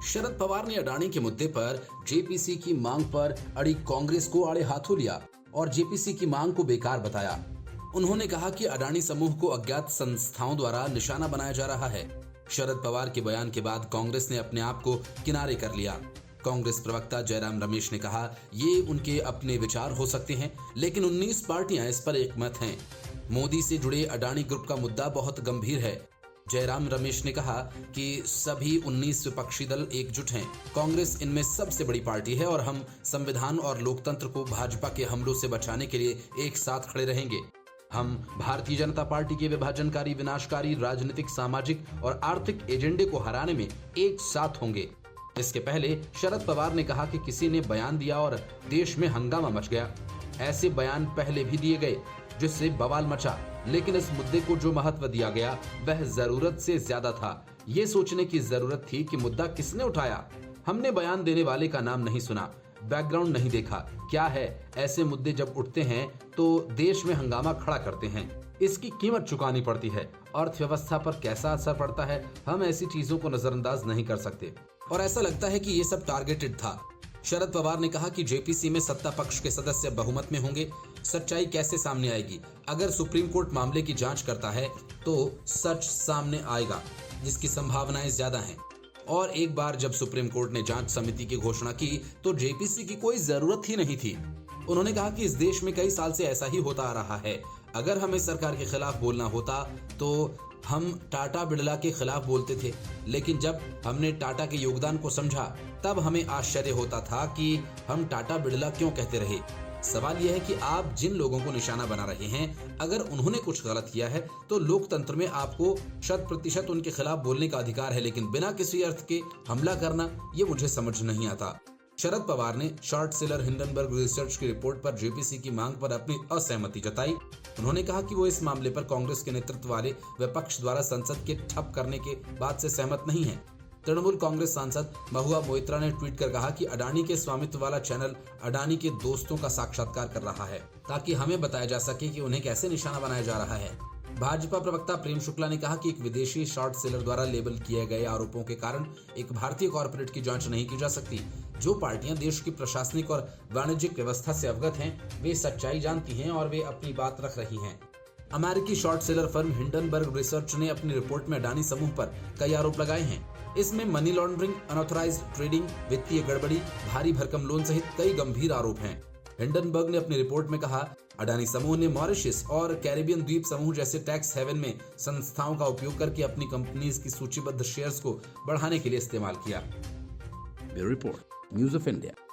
शरद पवार ने अडानी के मुद्दे पर जेपीसी की मांग पर अड़ी कांग्रेस को आड़े हाथों लिया और जेपीसी की मांग को बेकार बताया। उन्होंने कहा कि अडानी समूह को अज्ञात संस्थाओं द्वारा निशाना बनाया जा रहा है। शरद पवार के बयान के बाद कांग्रेस ने अपने आप को किनारे कर लिया। कांग्रेस प्रवक्ता जयराम रमेश ने कहा, ये उनके अपने विचार हो सकते हैं, लेकिन 19 पार्टियां इस पर एकमत हैं। मोदी से जुड़े अडानी ग्रुप का मुद्दा बहुत गंभीर है। जयराम रमेश ने कहा कि सभी 19 विपक्षी दल एकजुट हैं। कांग्रेस इनमें सबसे बड़ी पार्टी है और हम संविधान और लोकतंत्र को भाजपा के हमलों से बचाने के लिए एक साथ खड़े रहेंगे। हम भारतीय जनता पार्टी के विभाजनकारी, विनाशकारी राजनीतिक, सामाजिक और आर्थिक एजेंडे को हराने में एक साथ होंगे। इसके पहले शरद पवार ने कहा कि किसी ने बयान दिया और देश में हंगामा मच गया। ऐसे बयान पहले भी दिए गए जिससे बवाल मचा, लेकिन इस मुद्दे को जो महत्व दिया गया वह जरूरत से ज्यादा था। ये सोचने की जरूरत थी कि मुद्दा किसने उठाया। हमने बयान देने वाले का नाम नहीं सुना, बैकग्राउंड नहीं देखा। क्या है, ऐसे मुद्दे जब उठते हैं तो देश में हंगामा खड़ा करते हैं। इसकी कीमत चुकानी पड़ती है। अर्थव्यवस्था पर कैसा असर पड़ता है, हम ऐसी चीजों को नजरअंदाज नहीं कर सकते। और ऐसा लगता है कि ये सब टारगेटेड था। शरद पवार ने कहा कि जेपीसी में सत्ता पक्ष के सदस्य बहुमत में होंगे। सच्चाई कैसे सामने आएगी? अगर सुप्रीम कोर्ट मामले की जांच करता है तो सच सामने आएगा, जिसकी संभावनाएं ज्यादा हैं। और एक बार जब सुप्रीम कोर्ट ने जांच समिति की घोषणा की तो जेपीसी की कोई जरूरत ही नहीं थी। उन्होंने कहा कि इस देश में कई साल से ऐसा ही होता आ रहा है। अगर हमें सरकार के खिलाफ बोलना होता तो हम टाटा बिड़ला के खिलाफ बोलते थे, लेकिन जब हमने टाटा के योगदान को समझा तब हमें आश्चर्य होता था कि हम टाटा बिड़ला क्यों कहते रहे। सवाल यह है कि आप जिन लोगों को निशाना बना रहे हैं, अगर उन्होंने कुछ गलत किया है तो लोकतंत्र में आपको 100% उनके खिलाफ बोलने का अधिकार है, लेकिन बिना किसी अर्थ के हमला करना, ये मुझे समझ नहीं आता। शरद पवार ने शॉर्ट सेलर हिंडनबर्ग रिसर्च की रिपोर्ट पर जेपीसी की मांग पर अपनी असहमति जताई। उन्होंने कहा कि वो इस मामले पर कांग्रेस के नेतृत्व वाले विपक्ष द्वारा संसद के ठप करने के बात से सहमत नहीं है। तृणमूल कांग्रेस सांसद महुआ मोइत्रा ने ट्वीट कर कहा कि अडानी के स्वामित्व वाला चैनल अडानी के दोस्तों का साक्षात्कार कर रहा है ताकि हमें बताया जा सके कि उन्हें कैसे निशाना बनाया जा रहा है। भाजपा प्रवक्ता प्रेम शुक्ला ने कहा कि एक विदेशी शॉर्ट सेलर द्वारा लेबल किए गए आरोपों के कारण एक भारतीय कॉर्पोरेट की जांच नहीं की जा सकती। जो पार्टियां देश की प्रशासनिक और वाणिज्यिक व्यवस्था से अवगत हैं, वे सच्चाई जानती हैं और वे अपनी बात रख रही हैं। अमेरिकी short seller firm Hindenburg research ने अपनी रिपोर्ट में अडानी समूह पर कई आरोप लगाए हैं। इसमें मनी लॉन्ड्रिंग, अनऑथराइज्ड ट्रेडिंग, वित्तीय गड़बड़ी, भारी भरकम लोन सहित कई गंभीर आरोप हैं। हिंडनबर्ग ने अपनी रिपोर्ट में कहा, अडानी समूह ने मॉरिशस और कैरिबियन द्वीप समूह जैसे टैक्स हेवन में संस्थाओं का उपयोग करके अपनी कंपनीज की सूचीबद्ध शेयर्स को बढ़ाने के लिए इस्तेमाल किया। Bureau report, news of India.